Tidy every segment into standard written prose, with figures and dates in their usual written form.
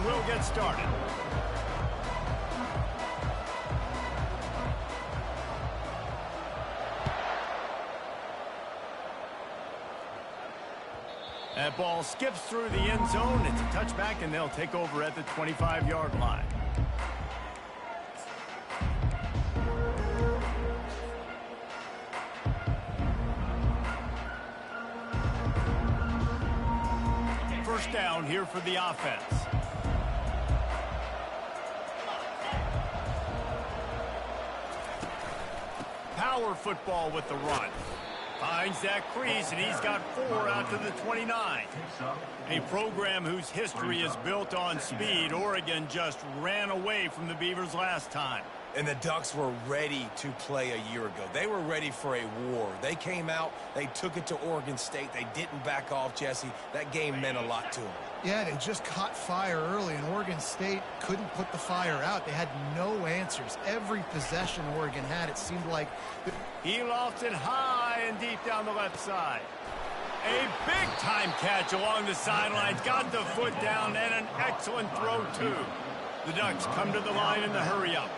will get started. That ball skips through the end zone. It's a touchback, and they'll take over at the 25-yard line. First down here for the offense. Power football with the run. Finds that crease, and he's got 4 out to the 29. A program whose history is built on speed. Oregon just ran away from the Beavers last time. And the Ducks were ready to play a year ago. They were ready for a war. They came out, they took it to Oregon State. They didn't back off, Jesse. That game meant a lot to them. Yeah, they just caught fire early, and Oregon State couldn't put the fire out. They had no answers. Every possession Oregon had, it seemed like... He lofts it high and deep down the left side. A big-time catch along the sidelines. Got the foot down, and an excellent throw, too. The Ducks come to the line in the hurry-up.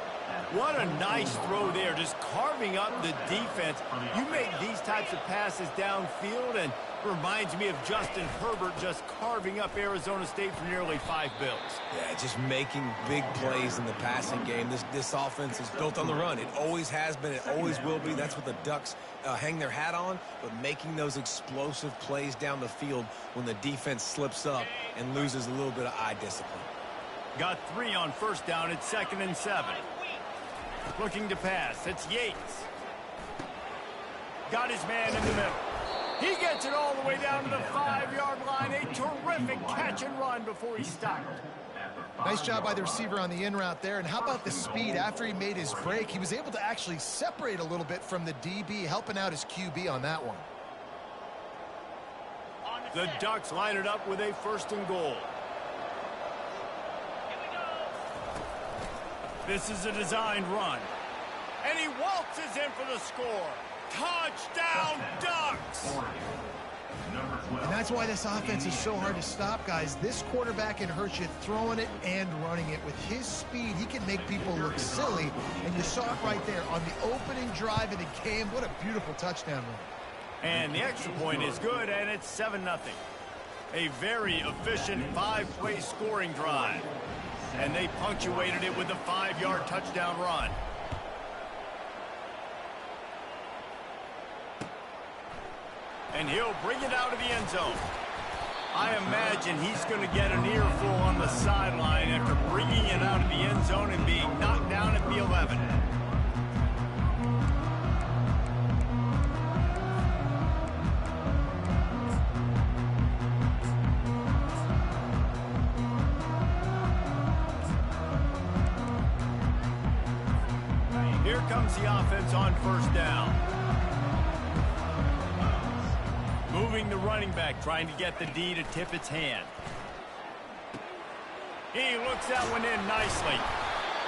What a nice throw there, just carving up the defense. You make these types of passes downfield, and it reminds me of Justin Herbert just carving up Arizona State for nearly 5 bills. Yeah, just making big plays in the passing game. This offense is built on the run. It always has been. It always will be. That's what the Ducks hang their hat on, but making those explosive plays down the field when the defense slips up and loses a little bit of eye discipline. Got 3 on first down. It's 2nd and 7. Looking to pass. It's Yates. Got his man in the middle. He gets it all the way down to the 5-yard line. A terrific catch and run before he stopped. Nice job by the receiver on the in route there. And how about the speed? After he made his break, he was able to actually separate a little bit from the DB, helping out his QB on that one. The Ducks line it up with a 1st and goal. This is a designed run. And he waltzes in for the score. Touchdown, Ducks! And that's why this offense is so hard to stop, guys. This quarterback can hurt you throwing it and running it. With his speed, he can make people look silly. And you saw it right there on the opening drive of the game. What a beautiful touchdown run. And the extra point is good, and it's 7-0. A very efficient 5-play scoring drive. And they punctuated it with a 5-yard touchdown run. And he'll bring it out of the end zone. I imagine he's going to get an earful on the sideline after bringing it out of the end zone and being knocked down at the 11. Here comes the offense on first down. Moving the running back, trying to get the D to tip its hand. He looks that one in nicely.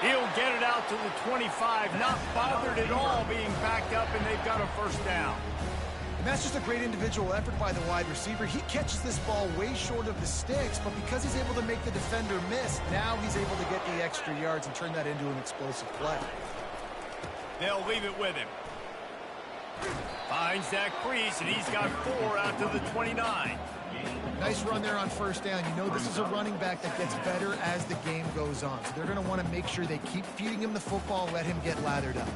He'll get it out to the 25, not bothered at all being backed up, and they've got a 1st down. And that's just a great individual effort by the wide receiver. He catches this ball way short of the sticks, but because he's able to make the defender miss, now he's able to get the extra yards and turn that into an explosive play. They'll leave it with him. Finds that crease, and he's got 4 out to the 29. Nice run there on first down. You know this is a running back that gets better as the game goes on. So they're going to want to make sure they keep feeding him the football, let him get lathered up.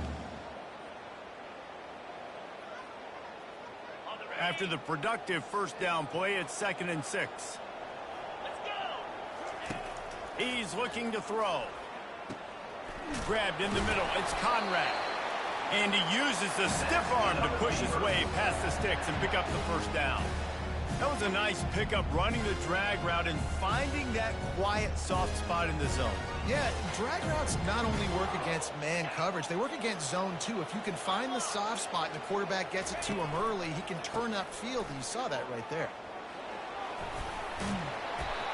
After the productive 1st down play, it's 2nd and 6. He's looking to throw. Grabbed in the middle. It's Conrad. And he uses the stiff arm to push his way past the sticks and pick up the 1st down. That was a nice pickup, running the drag route and finding that quiet, soft spot in the zone. Yeah, drag routes not only work against man coverage, they work against zone too. If you can find the soft spot and the quarterback gets it to him early, he can turn upfield, and you saw that right there.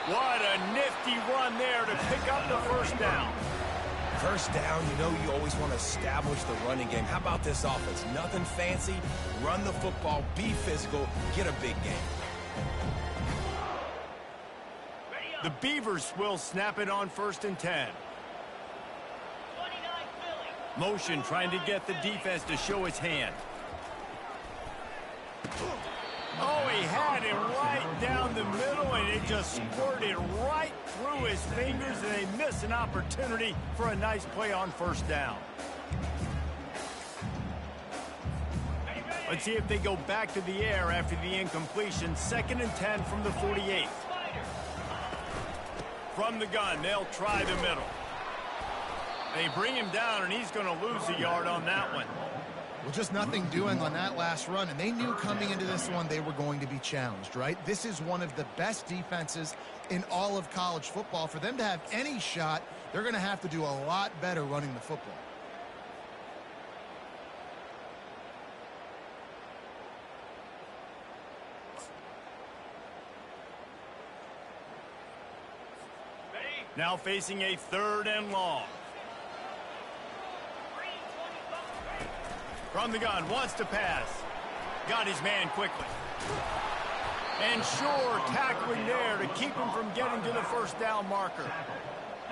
What a nifty run there to pick up the 1st down. First down, you know you always want to establish the running game. How about this offense? Nothing fancy. Run the football, be physical, get a big game. The Beavers will snap it on 1st and 10. Motion trying to get the defense to show his hand. Oh, he had it right down the middle, and it just squirted right through his fingers, and they miss an opportunity for a nice play on 1st down. Let's see if they go back to the air after the incompletion. 2nd and 10 from the 48. From the gun, they'll try the middle. They bring him down, and he's going to lose a yard on that one. Well, just nothing doing on that last run, and they knew coming into this one they were going to be challenged, right? This is one of the best defenses in all of college football. For them to have any shot, they're going to have to do a lot better running the football. Now facing a 3rd and long. From the gun, wants to pass. Got his man quickly. And sure, tackling there to keep him from getting to the 1st down marker.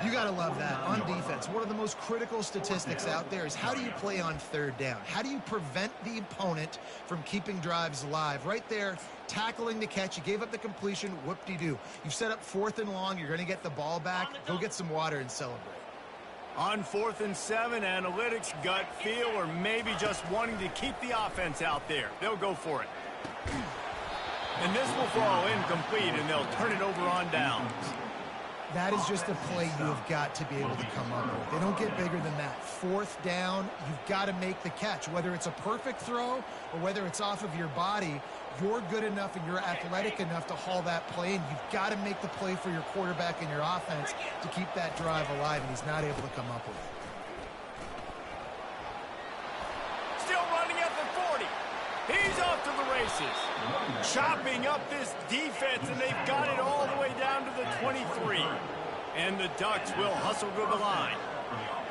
You got to love that on defense. One of the most critical statistics out there is how do you play on 3rd down? How do you prevent the opponent from keeping drives alive? Right there, tackling the catch. You gave up the completion. Whoop-de-doo. You've set up 4th and long. You're going to get the ball back. Go get some water and celebrate. On 4th and 7, analytics, gut feel, or maybe just wanting to keep the offense out there. They'll go for it. And this will fall incomplete, and they'll turn it over on downs. That is just a play you have got to be able to come up with. They don't get bigger than that. 4th down, you've got to make the catch. Whether it's a perfect throw or whether it's off of your body, you're good enough and you're athletic enough to haul that play, and you've got to make the play for your quarterback and your offense to keep that drive alive, and he's not able to come up with it. Still running at the 40. He's off to the races. Chopping up this defense, and they've got it all the way down to the 23. And the Ducks will hustle to the line.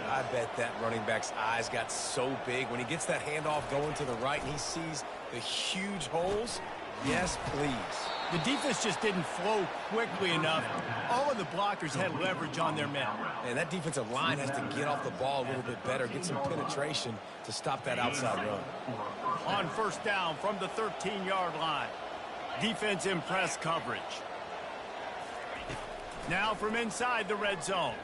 I bet that running back's eyes got so big when he gets that handoff going to the right and he sees the huge holes. Yes, please. The defense just didn't flow quickly enough. All of the blockers had leverage on their men. And that defensive line has to get off the ball a little bit better, get some penetration to stop that outside run. On 1st down from the 13-yard line. Defense in press coverage. Now from inside the red zone.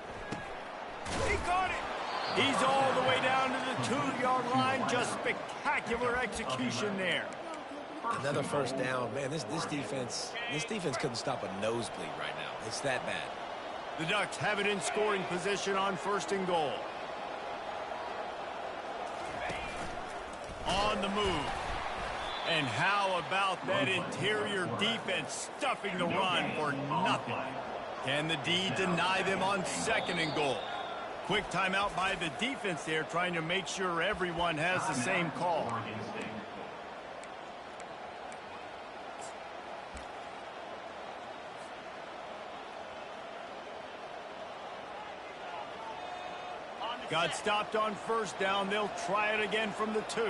He caught it. He's all the way down to the 2-yard line. Just spectacular execution there. Another 1st down. Man, this defense couldn't stop a nosebleed right now. It's that bad. The Ducks have it in scoring position on 1st and goal. On the move. And how about that interior defense stuffing the run for nothing? Can the D deny them on 2nd and goal? Quick timeout by the defense there, trying to make sure everyone has the same call. Got stopped on 1st down. They'll try it again from the 2.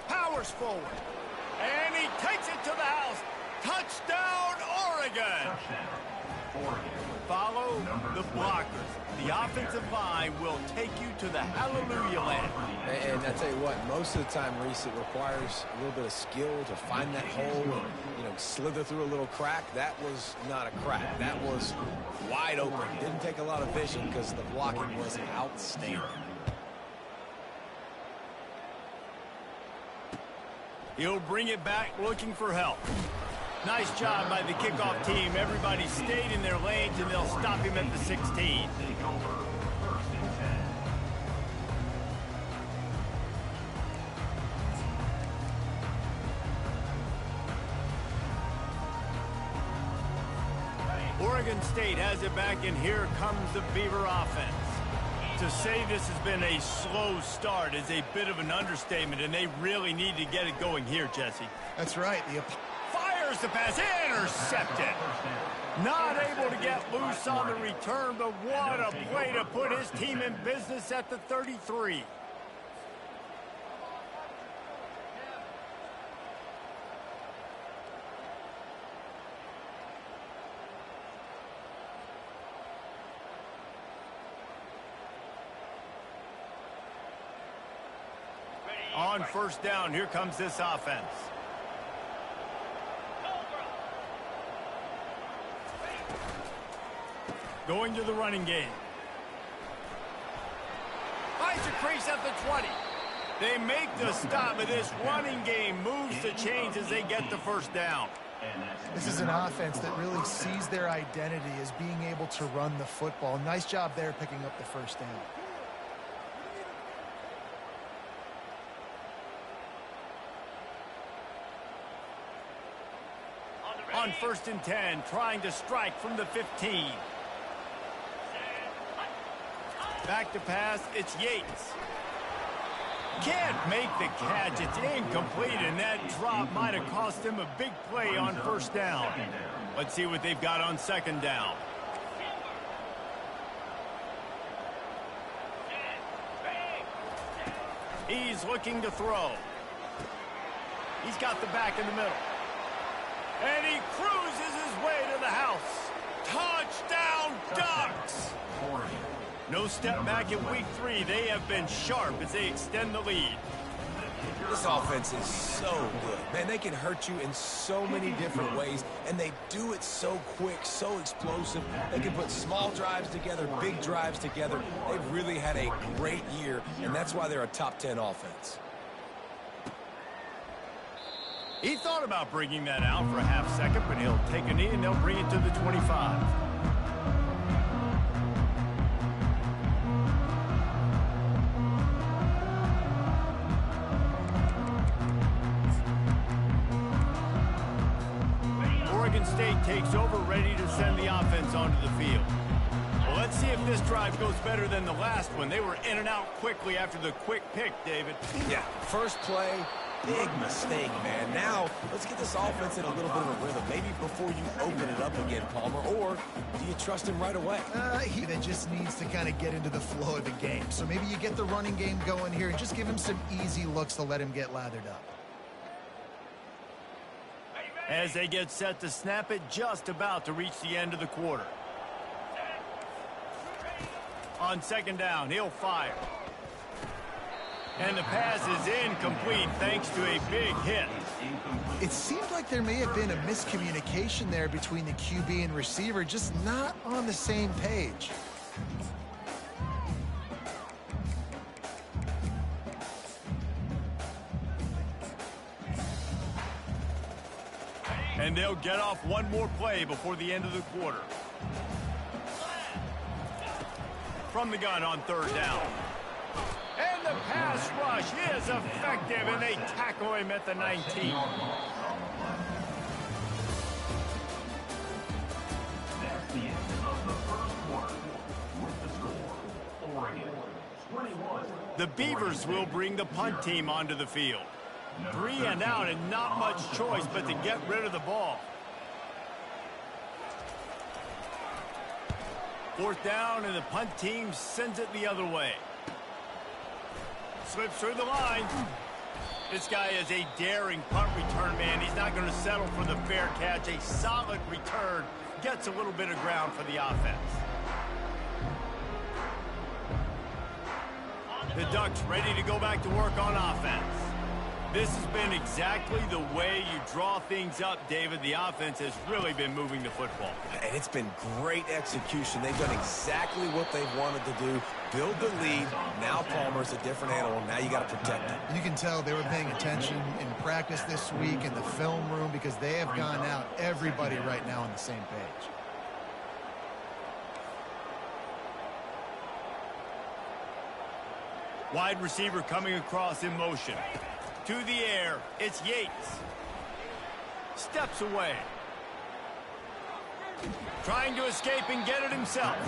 Powers forward. And he takes it to the house. Touchdown, Oregon. Follow the blockers. The offensive line will take you to the hallelujah land. And I tell you what, most of the time, Reese, it requires a little bit of skill to find that hole and, slither through a little crack. That was not a crack. That was wide open. Didn't take a lot of vision because the blocking was outstanding. He'll bring it back looking for help. Nice job by the kickoff team. Everybody stayed in their lanes, and they'll stop him at the 16. Oregon State has it back, and here comes the Beaver offense. To say this has been a slow start is a bit of an understatement, and they really need to get it going here, Jesse. That's right. Fires the pass, intercepted. Not able to get loose on the return, but what a play to put his team in business at the 33. On first down, here comes this offense. Going to the running game. Finds a crease at the 20. They make the stop, but this running game moves the chains as they get the first down. This is an offense that really sees their identity as being able to run the football. Nice job there picking up the first down. On first and 10, trying to strike from the 15. Back to pass, it's Yates. Can't make the catch, it's incomplete, and that drop might have cost him a big play on first down. Let's see what they've got on second down. He's looking to throw. He's got the back in the middle. And he cruises his way to the house. Touchdown, Ducks! No step back in week 3. They have been sharp as they extend the lead. This offense is so good. Man, they can hurt you in so many different ways, and they do it so quick, so explosive. They can put small drives together, big drives together. They've really had a great year, and that's why they're a top 10 offense. He thought about bringing that out for a half second, but he'll take a knee and they'll bring it to the 25. Oregon State takes over, ready to send the offense onto the field. Well, let's see if this drive goes better than the last one. They were in and out quickly after the quick pick, David. Yeah, first play, big mistake, man. Now, let's get this offense in a little bit of a rhythm. Maybe before you open it up again, Palmer, or do you trust him right away? He just needs to kind of get into the flow of the game. So maybe you get the running game going here and just give him some easy looks to let him get lathered up. As they get set to snap it, just about to reach the end of the quarter. On second down, he'll fire. And the pass is incomplete thanks to a big hit. It seemed like there may have been a miscommunication there between the QB and receiver, just not on the same page. And they'll get off one more play before the end of the quarter. From the gun on third down. And the pass rush is effective, and they tackle him at the 19. The Beavers will bring the punt team onto the field. 3 and out and not much choice but to get rid of the ball. Fourth down, and the punt team sends it the other way. Slips through the line. This guy is a daring punt return man. He's not going to settle for the fair catch. A solid return. Gets a little bit of ground for the offense. The Ducks ready to go back to work on offense. This has been exactly the way you draw things up, David. The offense has really been moving the football. And it's been great execution. They've done exactly what they've wanted to do. Build the lead. Now Palmer's a different animal. Now you got to protect him. You can tell they were paying attention in practice this week in the film room because they have gone out, everybody right now on the same page. Wide receiver coming across in motion. To the air, it's Yates. Steps away. Trying to escape and get it himself.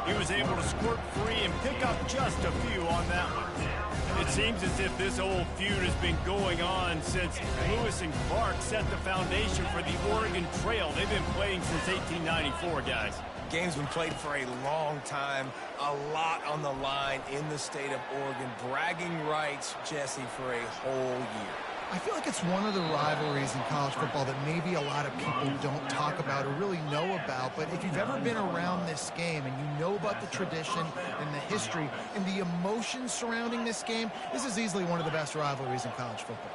He was able to squirt free and pick up just a few on that one. It seems as if this old feud has been going on since Lewis and Clark set the foundation for the Oregon Trail. They've been playing since 1894, guys. Game's been played for a long time, a lot on the line in the state of Oregon. Bragging rights, Jesse, for a whole year. I feel like it's one of the rivalries in college football that maybe a lot of people don't talk about or really know about. But if you've ever been around this game and you know about the tradition and the history and the emotion surrounding this game, this is easily one of the best rivalries in college football.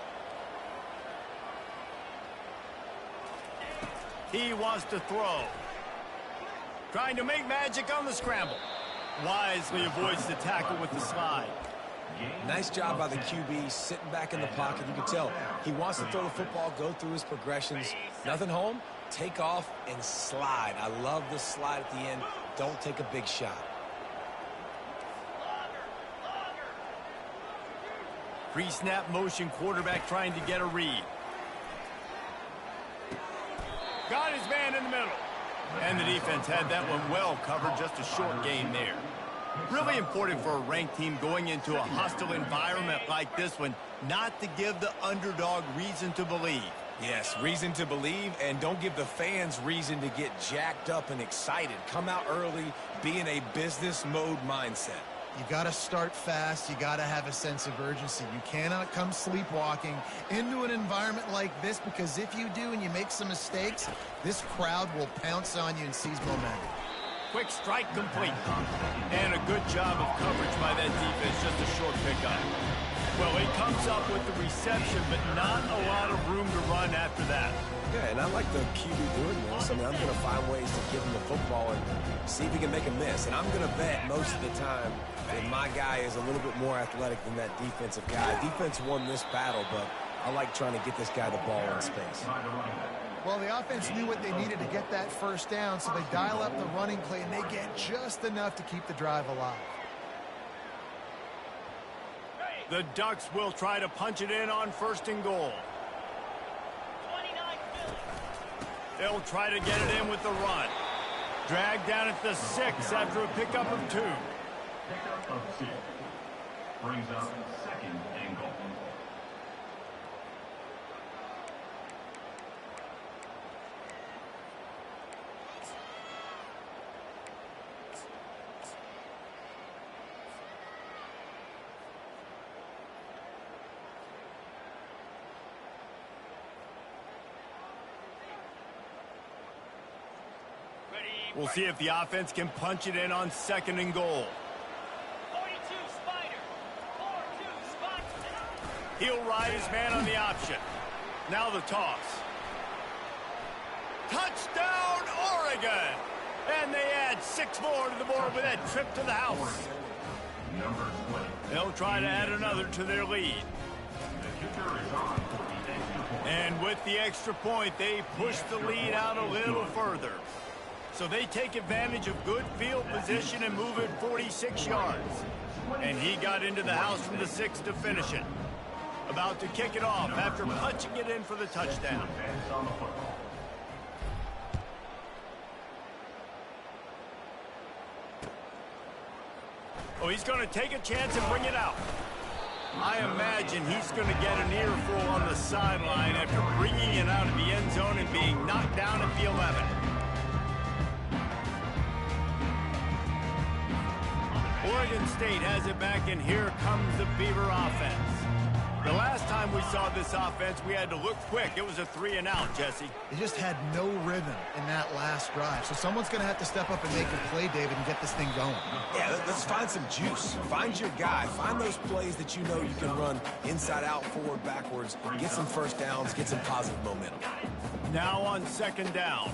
He wants to throw. Trying to make magic on the scramble. Wisely avoids the tackle with the slide. Nice job by the QB, sitting back in the pocket. You can tell he wants to throw the football, go through his progressions. Nothing home, take off and slide. I love the slide at the end. Don't take a big shot. Pre-snap motion, quarterback trying to get a read. Got his man in the middle. And the defense had that one well covered, just a short gain there. Really important for a ranked team going into a hostile environment like this one, not to give the underdog reason to believe. Yes, reason to believe, and don't give the fans reason to get jacked up and excited. Come out early, be in a business mode mindset. You got to start fast. You got to have a sense of urgency. You cannot come sleepwalking into an environment like this, because if you do and you make some mistakes, this crowd will pounce on you and seize momentum. Quick strike complete. And a good job of coverage by that defense, just a short pickup. Well, he comes up with the reception, but not a lot of room to run after that. Yeah, and I like the QB doing this. I mean, I'm going to find ways to give him the football and see if he can make a miss. And I'm going to bet most of the time that my guy is a little bit more athletic than that defensive guy. Defense won this battle, but I like trying to get this guy the ball in space. Well, the offense knew what they needed to get that first down, so they dial up the running play, and they get just enough to keep the drive alive. The Ducks will try to punch it in on 1st and goal. They'll try to get it in with the run. Dragged down at the 6 after a pickup of 2. Pickup of 2. Brings up 2nd and goal. We'll see if the offense can punch it in on 2nd and goal. 42 Spider. 4-2 Spider. He'll ride his man on the option. Now the toss. Touchdown, Oregon! And they add 6 more to the board with that trip to the house. Number 20. They'll try to add another to their lead. The kicker is on for the extra point. And with the extra point, they push the lead out a little further. So they take advantage of good field position and move it 46 yards. And he got into the house from the 6 to finish it. About to kick it off after punching it in for the touchdown. Defense on the football. Oh, he's going to take a chance and bring it out. I imagine he's going to get an earful on the sideline after bringing it out of the end zone and being knocked down at the 11. Oregon State has it back, and here comes the Beaver offense. The last time we saw this offense, we had to look quick. It was a 3-and-out, Jesse. They just had no rhythm in that last drive. So someone's going to have to step up and make a play, David, and get this thing going. Yeah, let's find some juice. Find your guy. Find those plays that you know you can run inside out, forward, backwards. Get some first downs. Get some positive momentum. Now on 2nd down.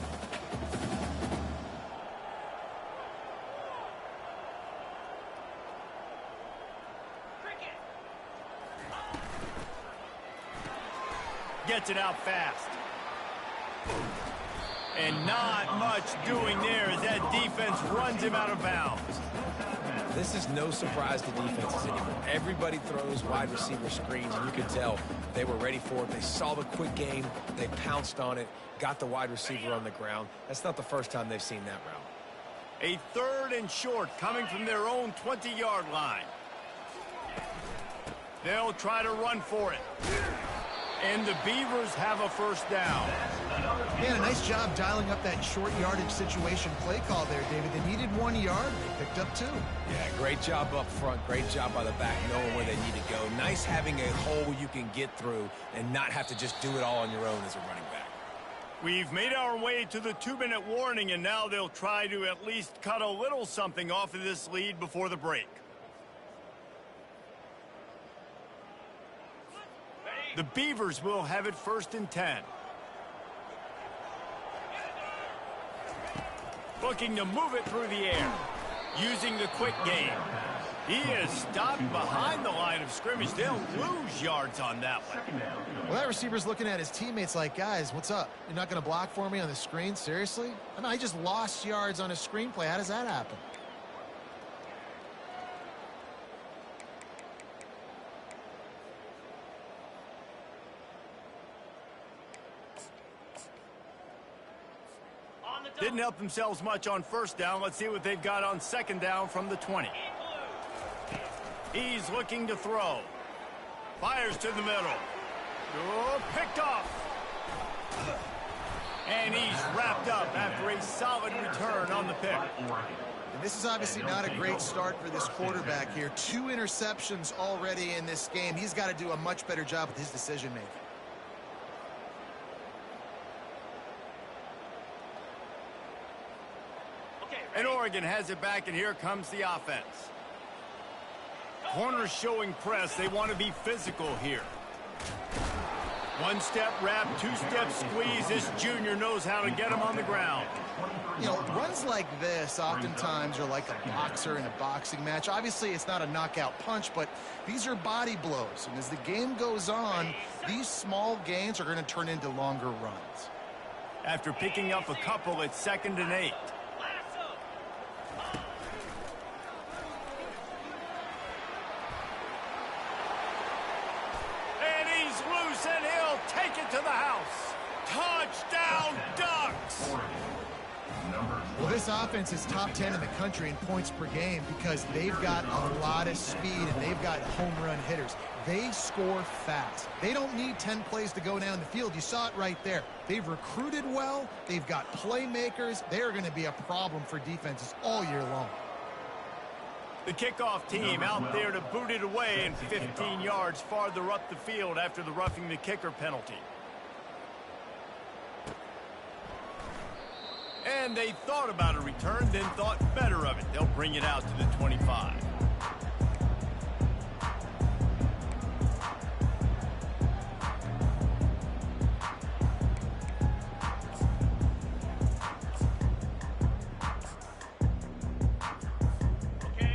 Gets it out fast. And not much doing there as that defense runs him out of bounds. This is no surprise to defenses anymore. Everybody throws wide receiver screens, and you can tell they were ready for it. They saw the quick game. They pounced on it, got the wide receiver on the ground. That's not the first time they've seen that route. A 3rd and short coming from their own 20-yard line. They'll try to run for it. And the Beavers have a first down. Man, a nice job dialing up that short yardage situation play call there, David. They needed 1 yard. They picked up 2. Yeah, great job up front. Great job by the back knowing where they need to go. Nice having a hole you can get through and not have to just do it all on your own as a running back. We've made our way to the 2-minute warning, and now they'll try to at least cut a little something off of this lead before the break. The Beavers will have it 1st and 10. Looking to move it through the air. Using the quick game. He is stopped behind the line of scrimmage. They'll lose yards on that one. Well, that receiver's looking at his teammates like, guys, what's up? You're not going to block for me on the screen? Seriously? I mean, I just lost yards on a screenplay. How does that happen? Didn't help themselves much on 1st down. Let's see what they've got on 2nd down from the 20. He's looking to throw. Fires to the middle. Oh, picked off. And he's wrapped up after a solid return on the pick. And this is obviously not a great start for this quarterback here. 2 interceptions already in this game. He's got to do a much better job with his decision-making. And Oregon has it back, and here comes the offense. Corners showing press. They want to be physical here. 1-step wrap, 2-step squeeze. This junior knows how to get him on the ground. You know, runs like this oftentimes are like a boxer in a boxing match. Obviously, it's not a knockout punch, but these are body blows. And as the game goes on, these small gains are going to turn into longer runs. After picking up a couple, it's 2nd and 8. And he'll take it to the house. Touchdown, Ducks! Well, this offense is top 10 in the country in points per game because they've got a lot of speed and they've got home run hitters. They score fast. They don't need 10 plays to go down the field. You saw it right there. They've recruited well. They've got playmakers. They're going to be a problem for defenses all year long. The kickoff team out there to boot it away and 15 yards farther up the field after the roughing the kicker penalty. And they thought about a return, then thought better of it. They'll bring it out to the 25.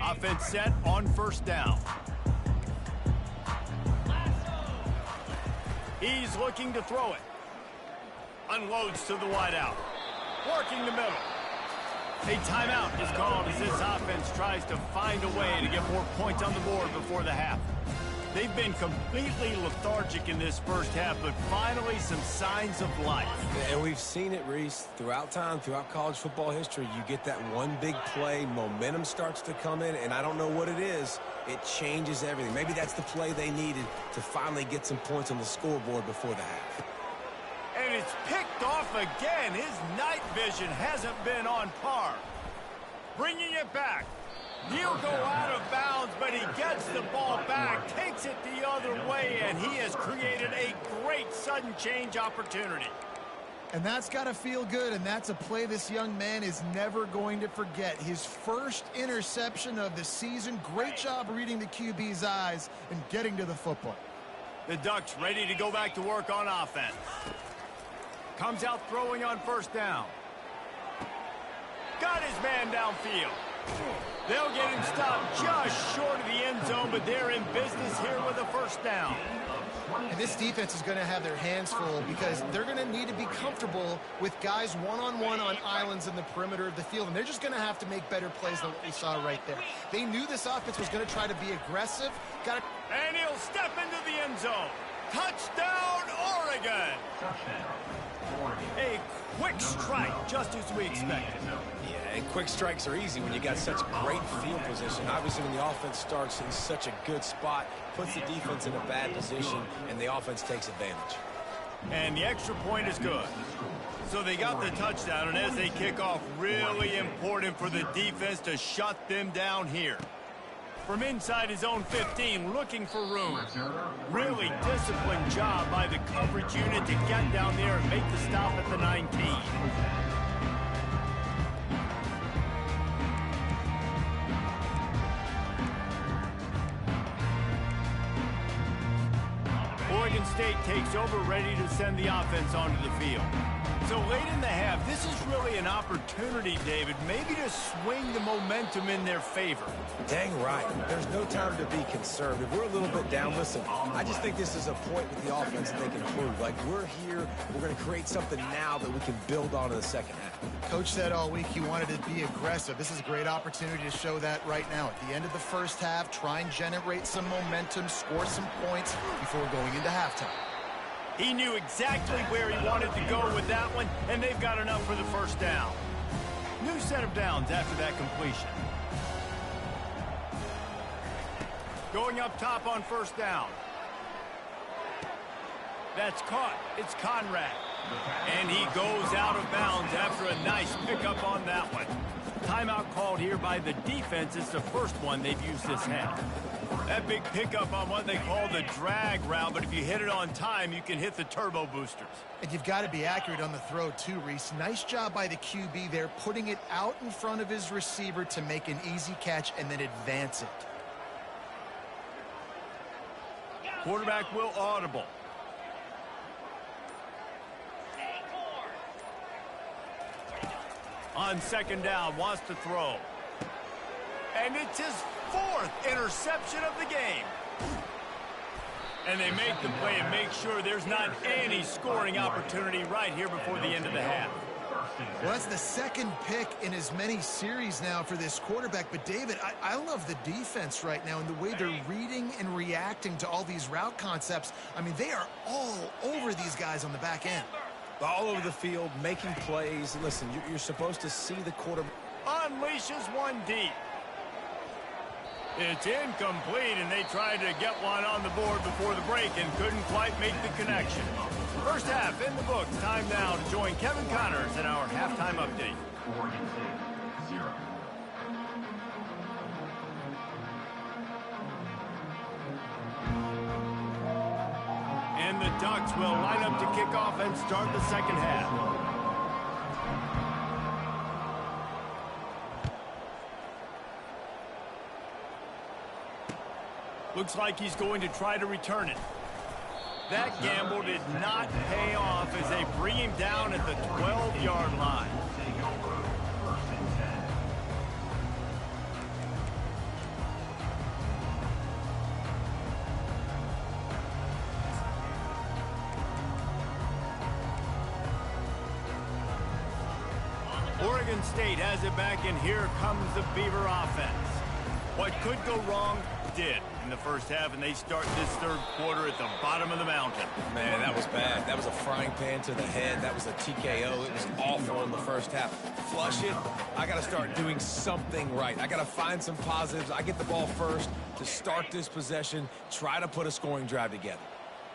Offense set on 1st down. He's looking to throw it. Unloads to the wideout. Working the middle. A timeout is called as this offense tries to find a way to get more points on the board before the half. They've been completely lethargic in this 1st half, but finally some signs of life. And we've seen it, Reese, throughout time, throughout college football history. You get that one big play, momentum starts to come in, and I don't know what it is. It changes everything. Maybe that's the play they needed to finally get some points on the scoreboard before the half. And it's picked off again. His night vision hasn't been on par. Bringing it back. He'll go out of bounds, but he gets the ball back, takes it the other way, and he has created a great sudden change opportunity. And that's got to feel good, and that's a play this young man is never going to forget. His 1st interception of the season. Great job reading the QB's eyes and getting to the football. The Ducks ready to go back to work on offense. Comes out throwing on 1st down. Got his man downfield. They'll get him stopped just short of the end zone, but they're in business here with a 1st down. And this defense is going to have their hands full because they're going to need to be comfortable with guys one-on-one on islands in the perimeter of the field, and they're just going to have to make better plays than what we saw right there. They knew this offense was going to try to be aggressive. And he'll step into the end zone. Touchdown, Oregon! A quick strike, just as we expected. Yeah, and quick strikes are easy when you got such great field position. Obviously, when the offense starts in such a good spot, puts the defense in a bad position, and the offense takes advantage. And the extra point is good. So they got the touchdown, and as they kick off, really important for the defense to shut them down here. From inside his own 15, looking for room. Really disciplined job by the coverage unit to get down there and make the stop at the 19. Oregon State takes over, ready to send the offense onto the field. So late in the half, this is really an opportunity, David, maybe to swing the momentum in their favor. Dang right. There's no time to be conservative. We're a little bit down. Listen, I just think this is a point with the offense that they can prove. Like, we're here, we're going to create something now that we can build on in the second half. Coach said all week he wanted to be aggressive. This is a great opportunity to show that right now. At the end of the first half, try and generate some momentum, score some points before going into halftime. He knew exactly where he wanted to go with that one, and they've got enough for the first down. New set of downs after that completion. Going up top on first down. That's caught. It's Conrad. And he goes out of bounds after a nice pickup on that one. Timeout called here by the defense. It's the first one they've used this half. That big pickup on what they call the drag route, but if you hit it on time, you can hit the turbo boosters. And you've got to be accurate on the throw too, Reese. Nice job by the QB there, putting it out in front of his receiver to make an easy catch and then advance it. Quarterback will audible. On second down, wants to throw. And it's his fourth interception of the game. And they make the play and make sure there's not any scoring opportunity right here before the end of the half. Well, that's the second pick in as many series now for this quarterback. But, David, I love the defense right now and the way they're reading and reacting to all these route concepts. I mean, they are all over these guys on the back end. All over the field, making plays. Listen, you're supposed to see the quarterback. Unleashes one deep. It's incomplete, and they tried to get one on the board before the break and couldn't quite make the connection. First half in the books. Time now to join Kevin Connors in our halftime update. Oregon State, 0. And the Ducks will line up to kick off and start the second half. Looks like he's going to try to return it. That gamble did not pay off as they bring him down at the 12-yard line. Oregon State has it back, and here comes the Beaver offense. What could go wrong did in the first half, and they start this third quarter at the bottom of the mountain. Man, that was bad. That was a frying pan to the head. That was a TKO. It was awful in the first half. Flush it. I got to start doing something right. I got to find some positives. I get the ball first to start this possession, try to put a scoring drive together.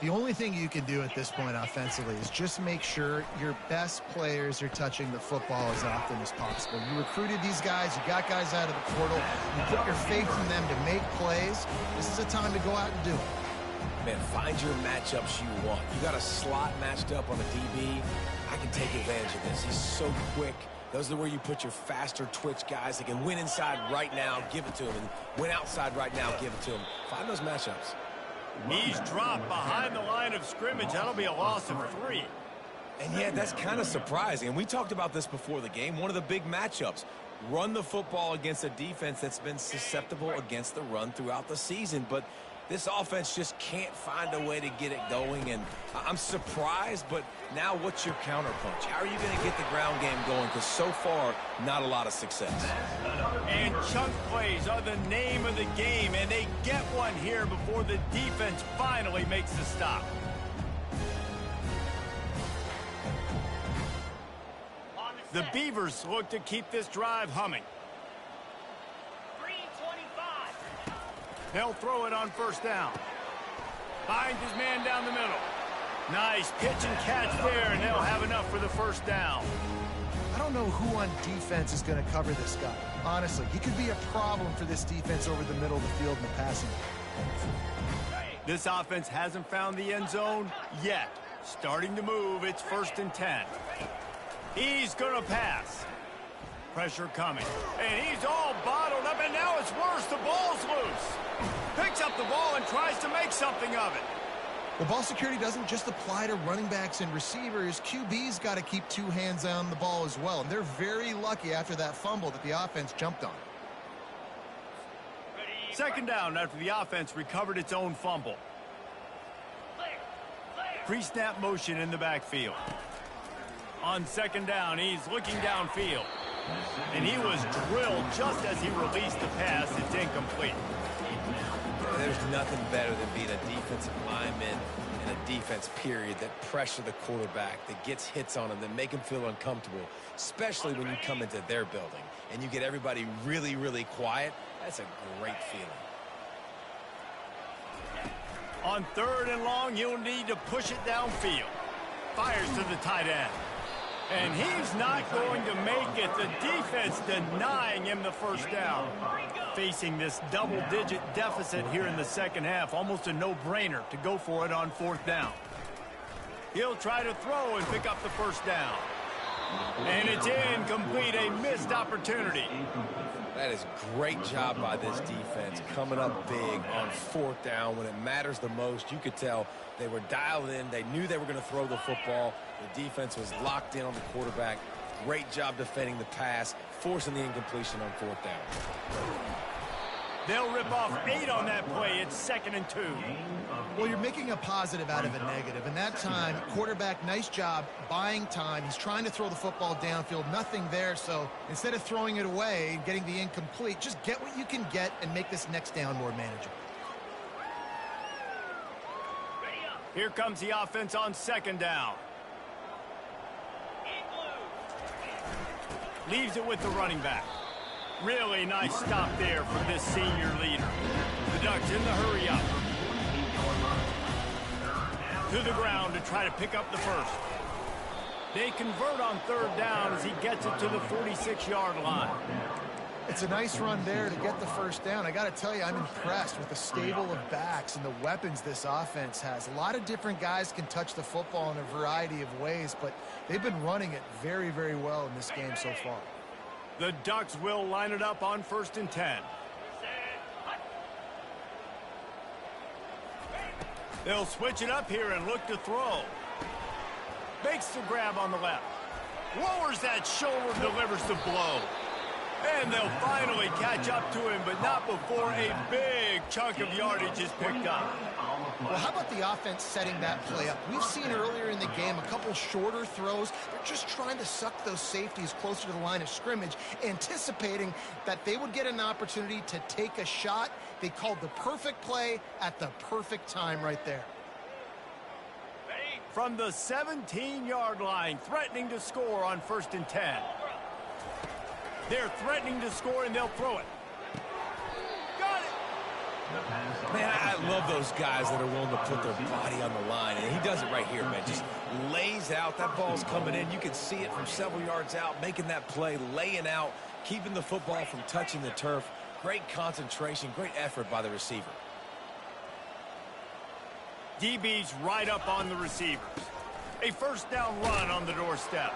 The only thing you can do at this point offensively is just make sure your best players are touching the football as often as possible. You recruited these guys. You got guys out of the portal. You put your faith in them to make plays. This is a time to go out and do it. Man, find your matchups you want. You got a slot matched up on a DB. I can take advantage of this. He's so quick. Those are where you put your faster twitch guys that can win inside right now, give it to him, and win outside right now, give it to him. Find those matchups. He's dropped behind the line of scrimmage. That'll be a loss of 3. And yeah, that's kind of surprising. And we talked about this before the game. One of the big matchups. Run the football against a defense that's been susceptible against the run throughout the season. But this offense just can't find a way to get it going. And I'm surprised, but now what's your counterpunch? How are you going to get the ground game going? Because so far, not a lot of success. And chunk plays are the name of the game, and they get one here before the defense finally makes the stop. The Beavers look to keep this drive humming. 3:25. They'll throw it on first down. Finds his man down the middle. Nice pitch and catch there, and they'll have enough for the first down. I don't know who on defense is going to cover this guy. Honestly, he could be a problem for this defense over the middle of the field in the passing. This offense hasn't found the end zone yet. Starting to move, it's 1st and 10. He's going to pass. Pressure coming. And he's all bottled up, and now it's worse. The ball's loose. Picks up the ball and tries to make something of it. The ball security doesn't just apply to running backs and receivers. QB's got to keep 2 hands on the ball as well. And they're very lucky after that fumble that the offense jumped on. 2nd down after the offense recovered its own fumble. Pre-snap motion in the backfield. On 2nd down, he's looking downfield. And he was drilled just as he released the pass. It's incomplete. There's nothing better than being a defensive lineman in a defense period that pressure the quarterback, that gets hits on him, that make him feel uncomfortable, especially when you come into their building and you get everybody really, really quiet. That's a great feeling. On 3rd and long, he'll need to push it downfield. Fires to the tight end. And he's not going to make it. The defense denying him the first down. Facing this double-digit deficit here in the 2nd half, almost a no-brainer to go for it on 4th down. He'll try to throw and pick up the first down. And it's incomplete, a missed opportunity. That is great job by this defense, coming up big on 4th down when it matters the most. You could tell they were dialed in. They knew they were going to throw the football. The defense was locked in on the quarterback. Great job defending the pass, forcing the incompletion on 4th down. They'll rip off 8 on that play. It's 2nd and 2. Well, you're making a positive out of a negative. And that time, quarterback, nice job buying time. He's trying to throw the football downfield. Nothing there. So instead of throwing it away and getting the incomplete, just get what you can get and make this next down more manageable. Here comes the offense on 2nd down. Leaves it with the running back. Really nice stop there for this senior leader. The Ducks in the hurry up. To the ground to try to pick up the first. They convert on 3rd down as he gets it to the 46-yard line. It's a nice run there to get the first down. I got to tell you, I'm impressed with the stable of backs and the weapons this offense has. A lot of different guys can touch the football in a variety of ways, but they've been running it very, very well in this game so far. The Ducks will line it up on 1st and 10. They'll switch it up here and look to throw. Makes the grab on the left. Lowers that shoulder, delivers the blow. And they'll finally catch up to him, but not before a big chunk of yardage is picked up. Well, how about the offense setting that play up? We've seen earlier in the game a couple shorter throws. They're just trying to suck those safeties closer to the line of scrimmage, anticipating that they would get an opportunity to take a shot. They called the perfect play at the perfect time right there. From the 17-yard line, threatening to score on 1st and 10. They're threatening to score, and they'll throw it. Got it! Man, I love those guys that are willing to put their body on the line, and he does it right here, man. Just lays out. That ball's coming in. You can see it from several yards out, making that play, laying out, keeping the football from touching the turf. Great concentration, great effort by the receiver. DB's right up on the receivers. A first down run on the doorstep.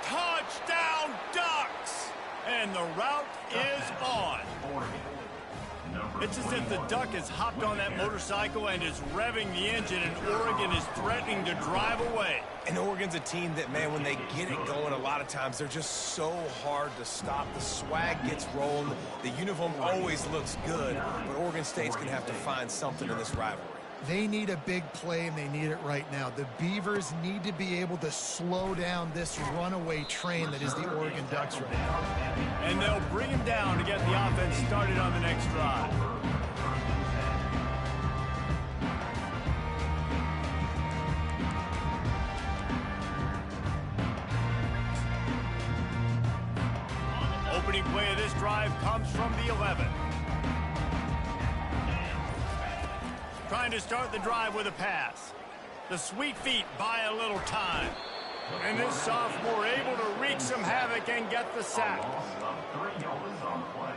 Touchdown, Ducks! And the route is on. It's as if the Duck has hopped on that motorcycle and is revving the engine, and Oregon is threatening to drive away. And Oregon's a team that, man, when they get it going, a lot of times they're just so hard to stop. The swag gets rolling. The uniform always looks good, but Oregon State's going to have to find something in this rivalry. They need a big play, and they need it right now. The Beavers need to be able to slow down this runaway train that is the Oregon Ducks right now. And they'll bring him down to get the offense started on the next drive. Opening play of this drive comes from the 11. Trying to start the drive with a pass. The Sweet Feet buy a little time. And this sophomore able to wreak some havoc and get the sack. Loss of 3 yards on the play.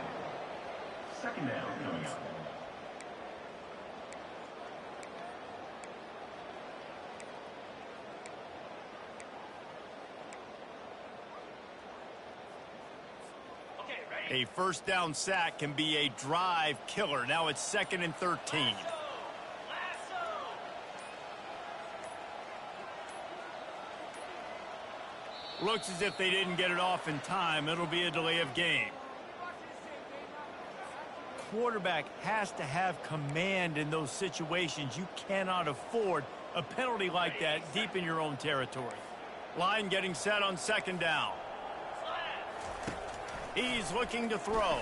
Second down coming up. Okay, ready? A first down sack can be a drive killer. Now it's 2nd and 13. Lasso! Looks as if they didn't get it off in time. It'll be a delay of game. Quarterback has to have command in those situations. You cannot afford a penalty like that deep in your own territory. Line getting set on 2nd down. He's looking to throw.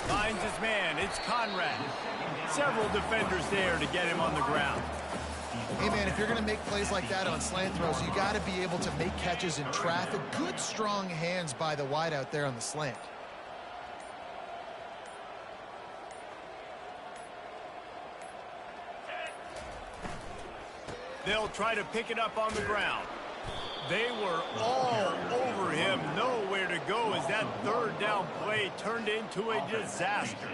Finds his man. It's Conrad. Several defenders there to get him on the ground. Hey, man, if you're going to make plays like that on slant throws, you got to be able to make catches in traffic. Good, strong hands by the wideout there on the slant. They'll try to pick it up on the ground. They were all over him. Nowhere to go as that 3rd down play turned into a disaster.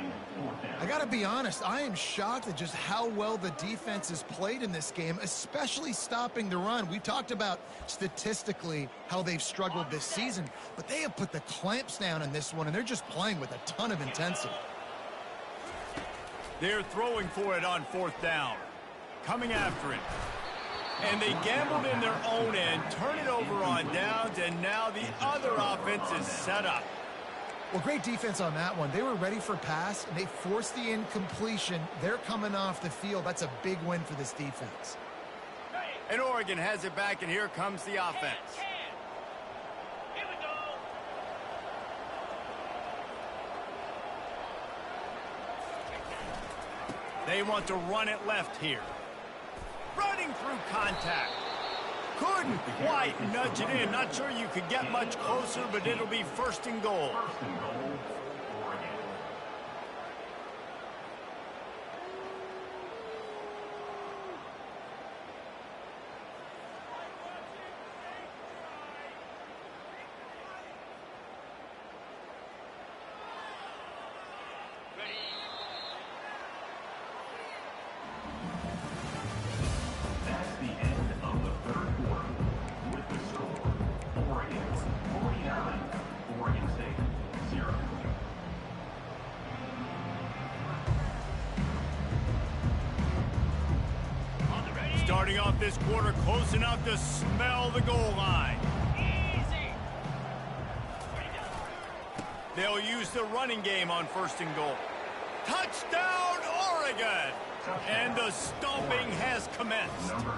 I got to be honest, I am shocked at just how well the defense has played in this game, especially stopping the run. We talked about statistically how they've struggled this season, but they have put the clamps down in this one, and they're just playing with a ton of intensity. They're throwing for it on 4th down. Coming after it. And they gambled in their own end, turn it over on downs, and now the other offense is set up. Well, great defense on that one. They were ready for pass, and they forced the incompletion. They're coming off the field. That's a big win for this defense. And Oregon has it back, and here comes the offense. Here we go. They want to run it left here. Running through contact. Couldn't quite nudge it in. Not sure you could get much closer, but it'll be 1st and goal. First and goal, Oregon. That's the end of the 3rd quarter. With the score, Oregon 49, Oregon State 0. Starting off this quarter close enough to smell the goal line. Easy. They'll use the running game on 1st and goal. Touchdown, Oregon! And the stomping has commenced. Number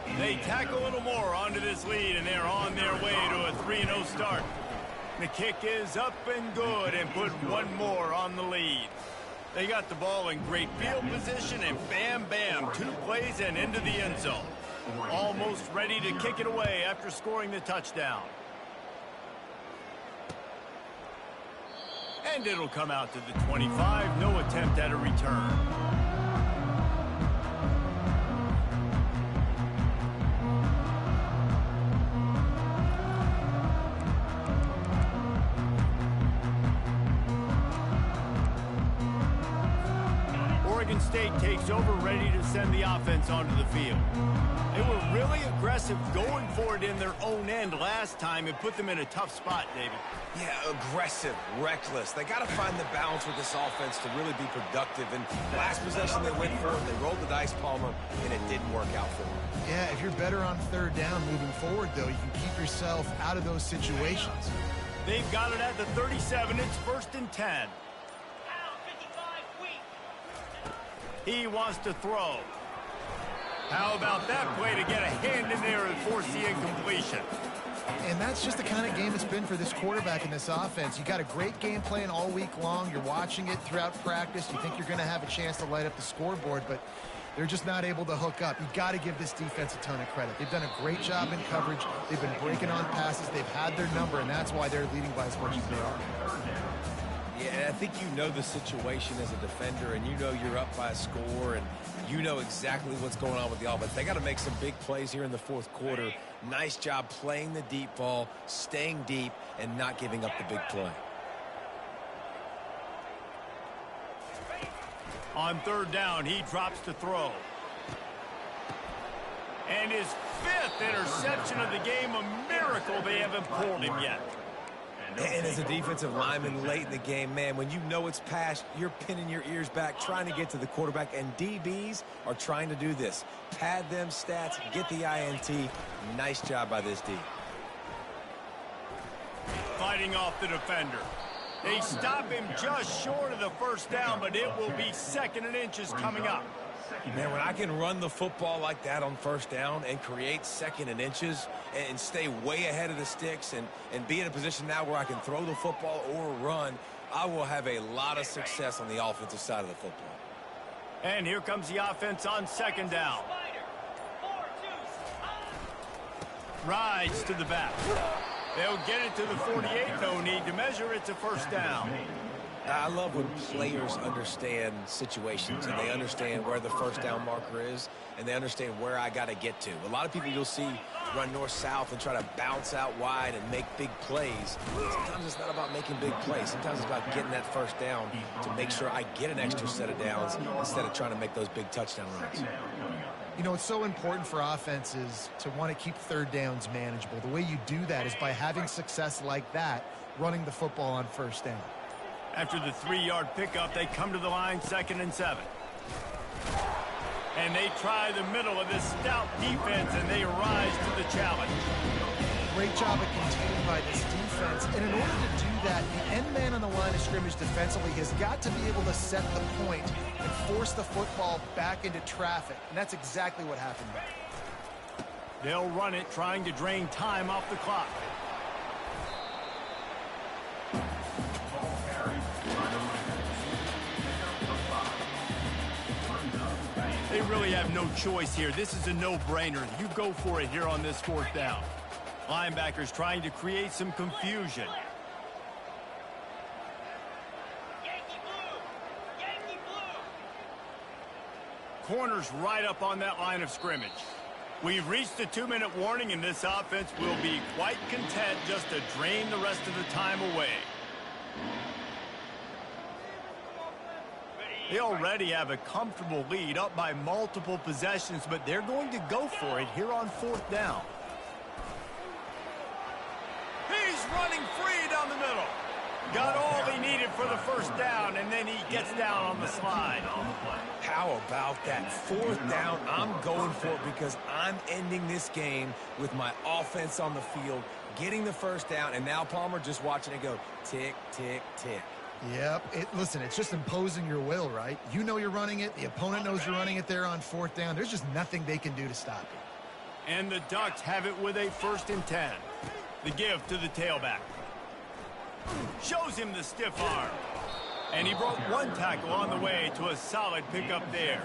20. They tack a little more onto this lead, and they're on their way to a 3-0 start. The kick is up and good, and put one more on the lead. They got the ball in great field position, and bam, bam, 2 plays and into the end zone. Almost ready to kick it away after scoring the touchdown. And it'll come out to the 25. No attempt at a return. Oregon State takes over, ready to send the offense onto the field. They were really aggressive going for it in their own end last time. It put them in a tough spot, David. Yeah, aggressive, reckless. They got to find the balance with this offense to really be productive. And last possession they went for it, they rolled the dice, Palmer, and it didn't work out for them. Yeah, if you're better on 3rd down moving forward, though, you can keep yourself out of those situations. They've got it at the 37. It's 1st and 10. Pound 55 weak. He wants to throw. How about that play to get a hand in there and force the incompletion? And that's just the kind of game it's been for this quarterback in this offense. You got a great game plan all week long. You're watching it throughout practice. You think you're going to have a chance to light up the scoreboard, but they're just not able to hook up. You got to give this defense a ton of credit. They've done a great job in coverage. They've been breaking on passes. They've had their number, and that's why they're leading by as much as they are. Yeah, and I think you know the situation as a defender, and you know you're up by a score, and you know exactly what's going on with the offense. They got to make some big plays here in the fourth quarter. Nice job playing the deep ball, staying deep, and not giving up the big play. On third down, he drops to throw. And his 5th interception of the game, a miracle they haven't pulled him yet. And as a defensive lineman late in the game, man, when you know it's past, you're pinning your ears back, trying to get to the quarterback, and DBs are trying to do this. Pad them stats, get the INT. Nice job by this D. Fighting off the defender. They stop him just short of the first down, but it will be 2nd and inches coming up. Man, when I can run the football like that on first down and create 2nd and inches and stay way ahead of the sticks and be in a position now where I can throw the football or run, I will have a lot of success on the offensive side of the football. And here comes the offense on 2nd down. Rides to the back. They'll get it to the 48, no need to measure. It's a 1st down. I love when players understand situations and they understand where the 1st down marker is and they understand where I got to get to. A lot of people you'll see run north-south and try to bounce out wide and make big plays. Sometimes it's not about making big plays. Sometimes it's about getting that 1st down to make sure I get an extra set of downs instead of trying to make those big touchdown runs. You know, it's so important for offenses to want to keep 3rd downs manageable. The way you do that is by having success like that, running the football on 1st down. After the 3-yard pickup, they come to the line 2nd and 7. And they try the middle of this stout defense, and they rise to the challenge. Great job of containing by this defense. And in order to do that, the end man on the line of scrimmage defensively has got to be able to set the point and force the football back into traffic. And that's exactly what happened there. They'll run it, trying to drain time off the clock. They really have no choice here. This is a no-brainer. You go for it here on this 4th down. Linebackers trying to create some confusion. Yankee blue! Yankee blue! Corners right up on that line of scrimmage. We've reached the 2-minute warning, and this offense will be quite content just to drain the rest of the time away. They already have a comfortable lead, up by multiple possessions, but they're going to go for it here on 4th down. He's running free down the middle. Got all he needed for the 1st down, and then he gets down on the slide. How about that 4th down? I'm going for it because I'm ending this game with my offense on the field, getting the 1st down, and now Palmer just watching it go tick, tick, tick. Yep. Listen, it's just imposing your will, right? You know you're running it. The opponent knows you're running it there on 4th down. There's just nothing they can do to stop it. And the Ducks have it with a 1st and 10. The give to the tailback. Shows him the stiff arm. And he broke 1 tackle on the way to a solid pickup there.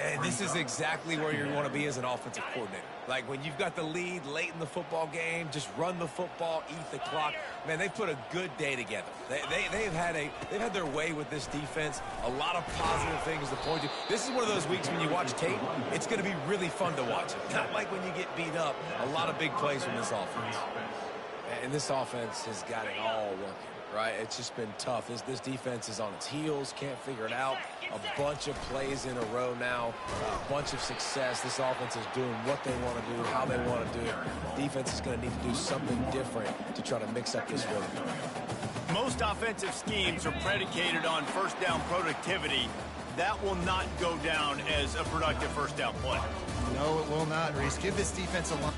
And this is exactly where you want to be as an offensive coordinator. Like when you've got the lead late in the football game, just run the football, eat the clock. Man, they've put a good day together. They've had their way with this defense. A lot of positive things to point to. This is one of those weeks when you watch tape, it's going to be really fun to watch. Not like when you get beat up. A lot of big plays from this offense. And this offense has got it all working, right? It's just been tough. This defense is on its heels, can't figure it out. A bunch of plays in a row now, a bunch of success. This offense is doing what they want to do, how they want to do it. Defense is going to need to do something different to try to mix up this rhythm. Most offensive schemes are predicated on 1st down productivity. That will not go down as a productive 1st down play. No, it will not, Reese. Give this defense a line.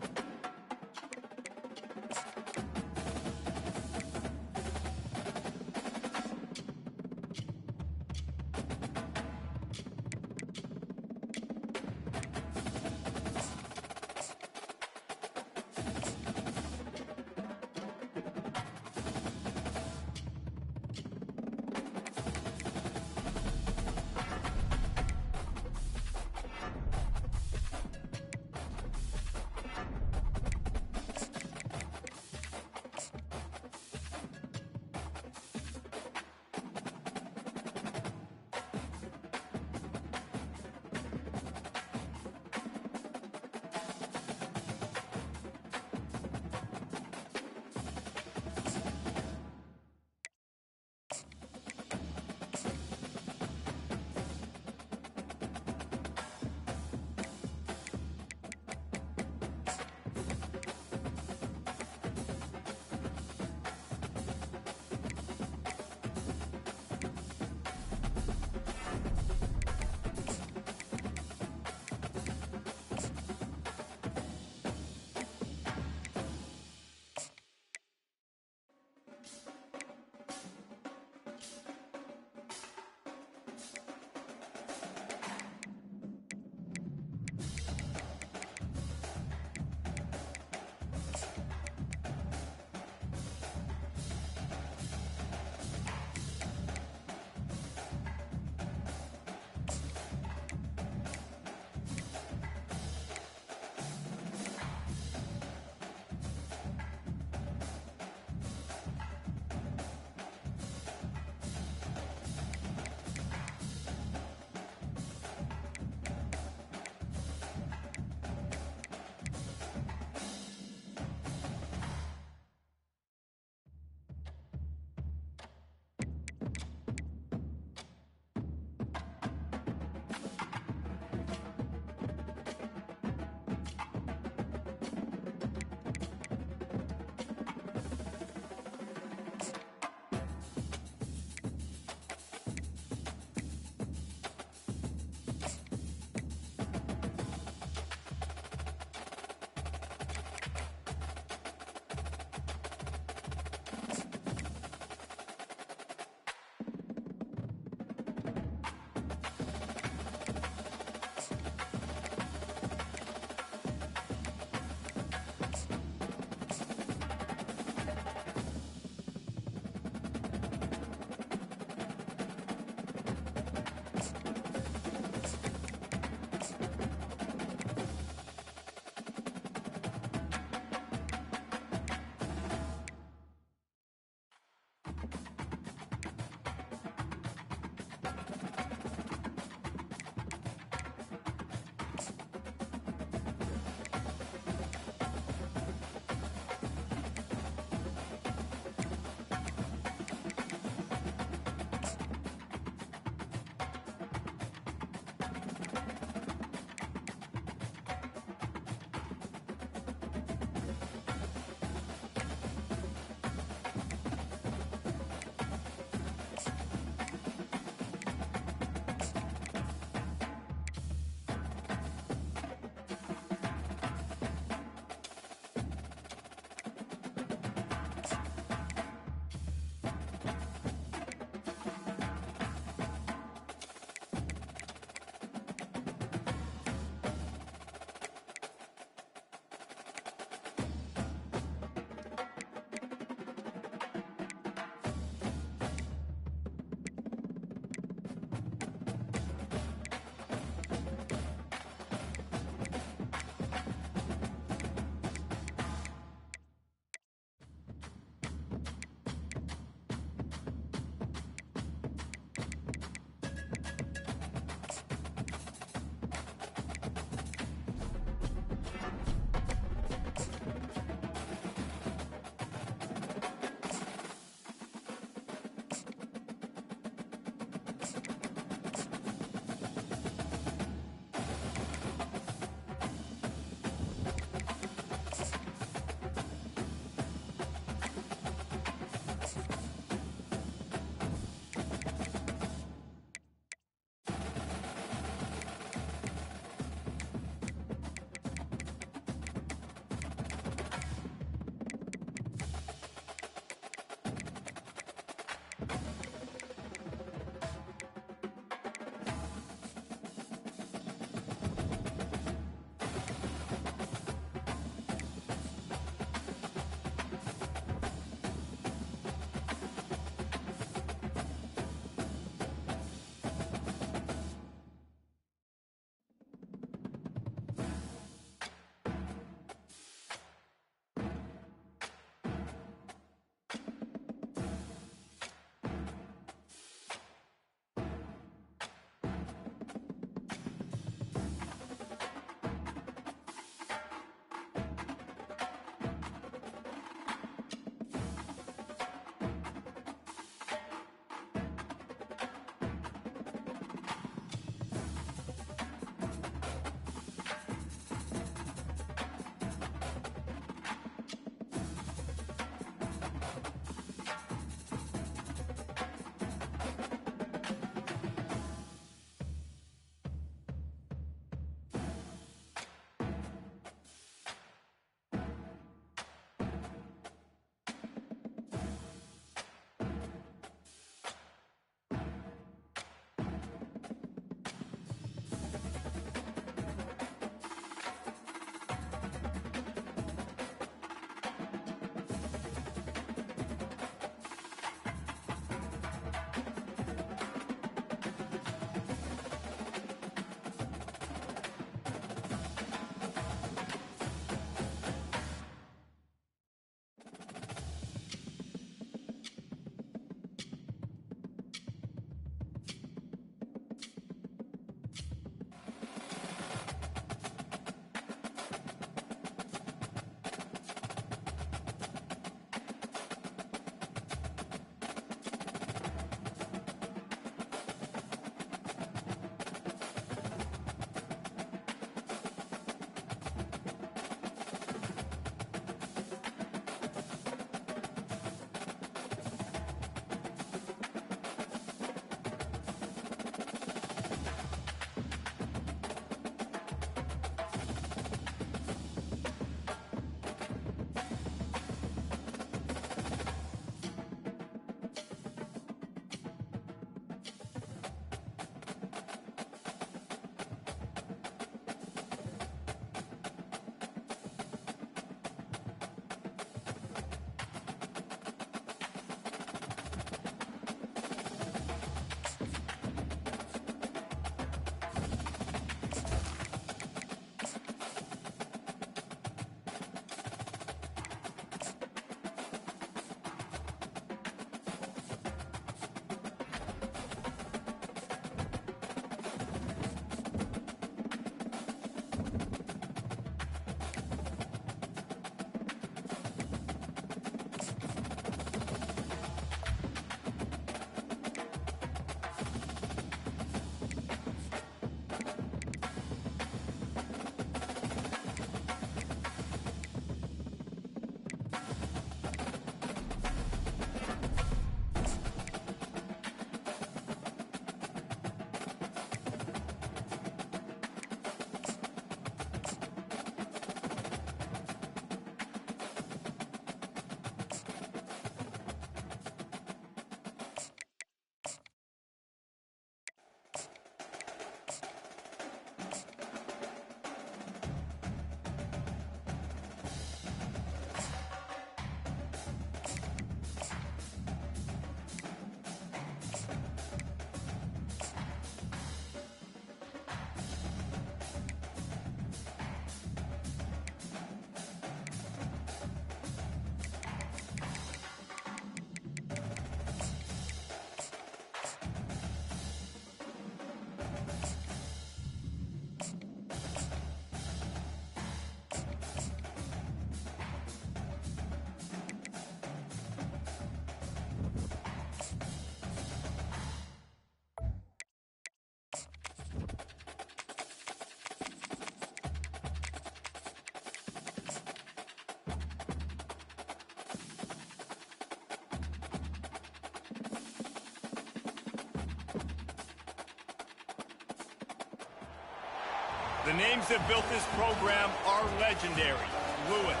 The names that built this program are legendary. Lewis,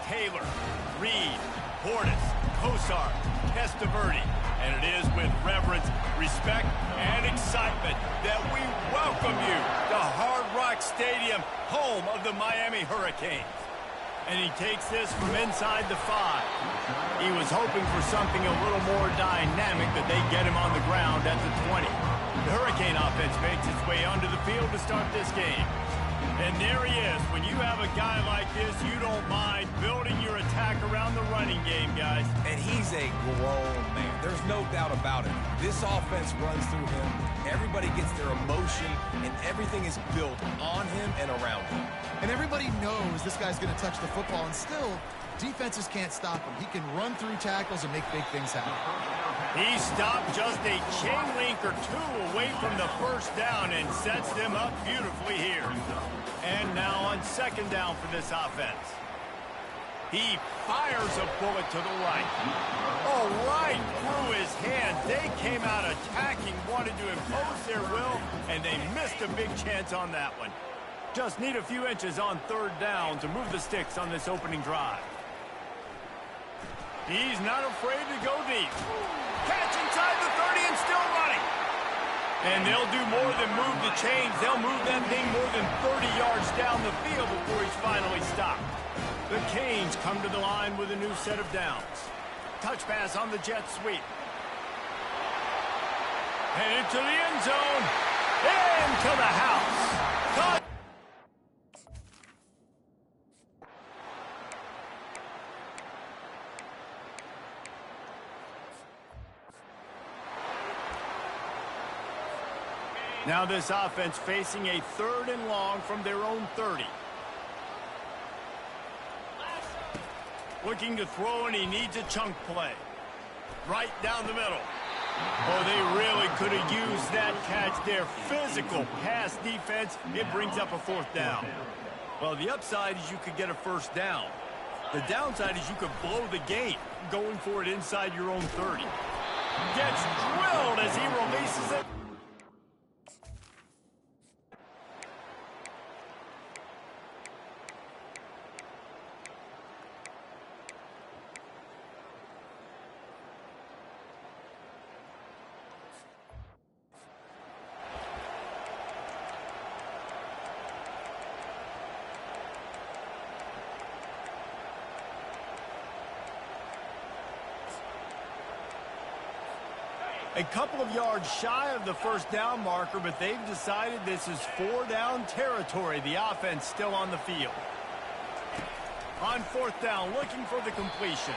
Taylor, Reed, Portis, Kosar, Testaverde. And it is with reverence, respect, and excitement that we welcome you to Hard Rock Stadium, home of the Miami Hurricanes. And he takes this from inside the 5. He was hoping for something a little more dynamic, that they get him on the ground at the 20. The Hurricane offense makes its way onto the field to start this game. And there he is. When you have a guy like this, you don't mind building your attack around the running game, guys. And he's a grown man. There's no doubt about it. This offense runs through him. Everybody gets their emotion, and everything is built on him and around him. And everybody knows this guy's going to touch the football, and still, defenses can't stop him. He can run through tackles and make big things happen. He stopped just a chain link or two away from the first down and sets them up beautifully here. And now on second down for this offense. He fires a bullet to the right. Oh, right through his hand. They came out attacking, wanted to impose their will, and they missed a big chance on that one. Just need a few inches on third down to move the sticks on this opening drive. He's not afraid to go deep. Catch inside the 30 and still running. And they'll do more than move the chains. They'll move that thing more than 30 yards down the field before he's finally stopped. The Canes come to the line with a new set of downs. Touch pass on the jet sweep. And into the end zone. Into the house. Touch. Now this offense facing a 3rd and long from their own 30. Looking to throw, and he needs a chunk play. Right down the middle. Oh, they really could have used that catch there. Physical pass defense. It brings up a 4th down. Well, the upside is you could get a first down. The downside is you could blow the game going for it inside your own 30. Gets drilled as he releases it. A couple of yards shy of the first down marker, but they've decided this is 4 down territory. The offense still on the field. On 4th down, looking for the completion.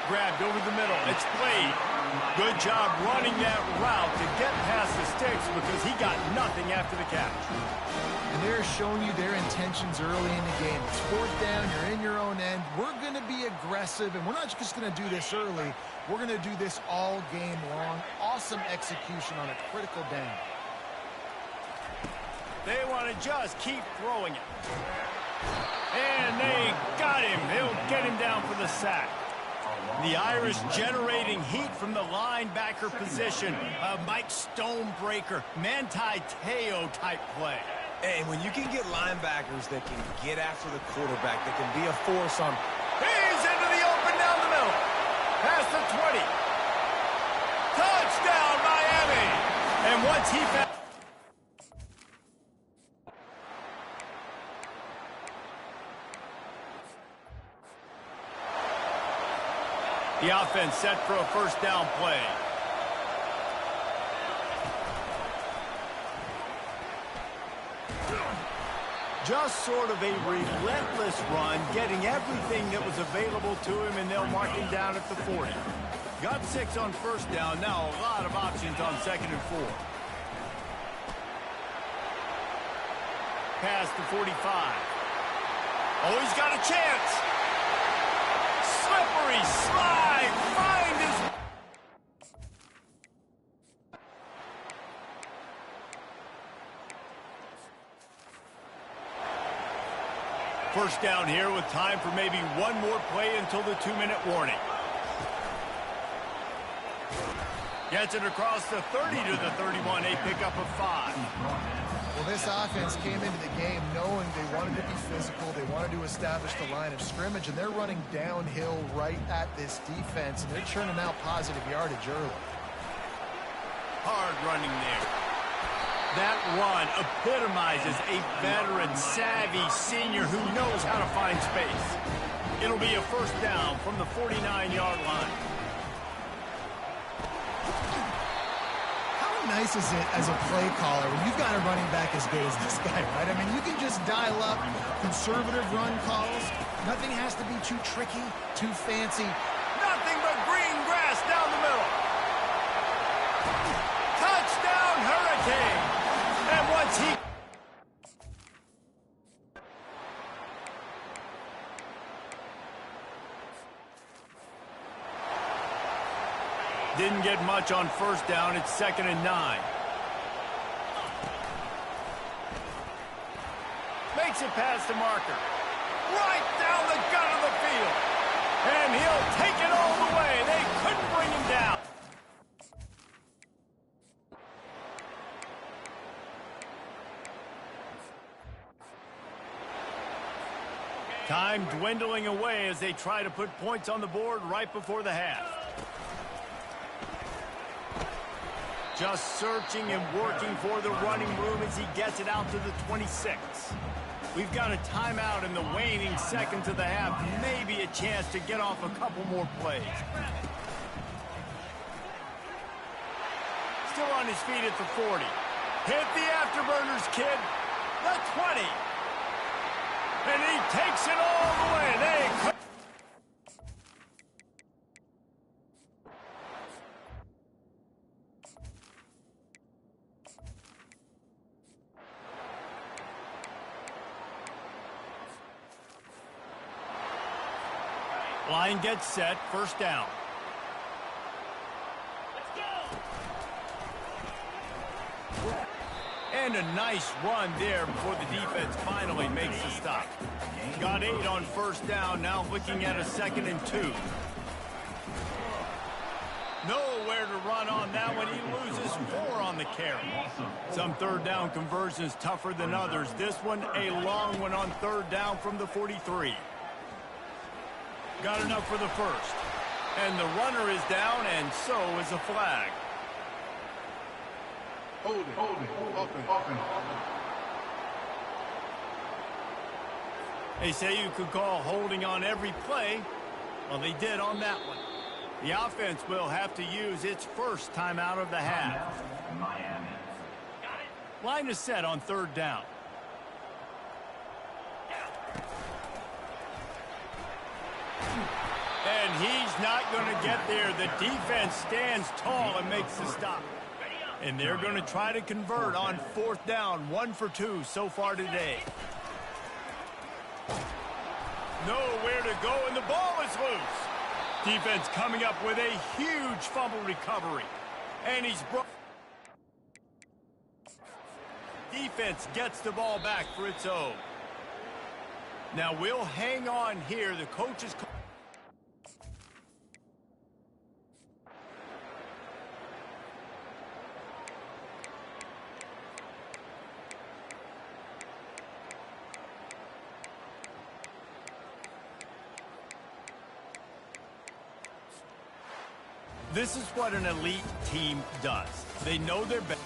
Grabbed over the middle. It's played. Good job running that route to get past the sticks because he got nothing after the catch. And they're showing you their intentions early in the game. It's 4th down, you're in your own end. We're going to be aggressive, and we're not just going to do this early. We're going to do this all game long. Awesome execution on a critical down. They want to just keep throwing it. And they got him. He'll get him down for the sack. The Irish generating heat from the linebacker position. A Mike Stonebreaker, Manti Te'o type play. And when you can get linebackers that can get after the quarterback, that can be a force on... He's into the open down the middle. Past the 20. Touchdown, Miami. And once he found... The offense set for a first down play. Just sort of a relentless run, getting everything that was available to him, and they'll mark him down at the 40. Got 6 on first down, now a lot of options on 2nd and 4. Past the 45. Oh, he's got a chance. Slippery slide, find his... First down here with time for maybe one more play until the 2-minute warning. Gets it across the 30 to the 31, a pickup of 5. Well, this offense came into the game knowing they wanted to be physical, they wanted to establish the line of scrimmage, and they're running downhill right at this defense, and they're churning out positive yardage early. Hard running there. That run epitomizes a veteran, savvy senior who knows how to find space. It'll be a first down from the 49-yard line. How nice is it as a play caller when you've got a running back as good as this guy, right? I mean, you can just dial up conservative run calls. Nothing has to be too tricky, too fancy. Nothing but green grass down the middle. Touchdown, Hurricane. And once he... Didn't get much on first down. It's 2nd and 9. Makes it past the marker. Right down the gut of the field. And he'll take it all the way. They couldn't bring him down. Time dwindling away as they try to put points on the board right before the half. Just searching and working for the running room as he gets it out to the 26. We've got a timeout in the waning seconds of the half. Maybe a chance to get off a couple more plays. Still on his feet at the 40. Hit the afterburners, kid. The 20. And he takes it all the way. They could... Line gets set, first down. And a nice run there before the defense finally makes the stop. Got 8 on first down, now looking at a 2nd and 2. Nowhere to run on that one. He loses 4 on the carry. Some third down conversions tougher than others. This one a long one on third down from the 43. Got enough for the first. And the runner is down, and so is a flag. Hold it. Open. They say you could call holding on every play. Well, they did on that one. The offense will have to use its first timeout of the half. Miami. Line is set on third down. And he's not going to get there. The defense stands tall and makes the stop. And they're going to try to convert on fourth down. 1 for 2 so far today. Nowhere to go, and the ball is loose. Defense coming up with a huge fumble recovery. And he's brought... Defense gets the ball back for its own. Now we'll hang on here. The coach is... This is what an elite team does. They know their best.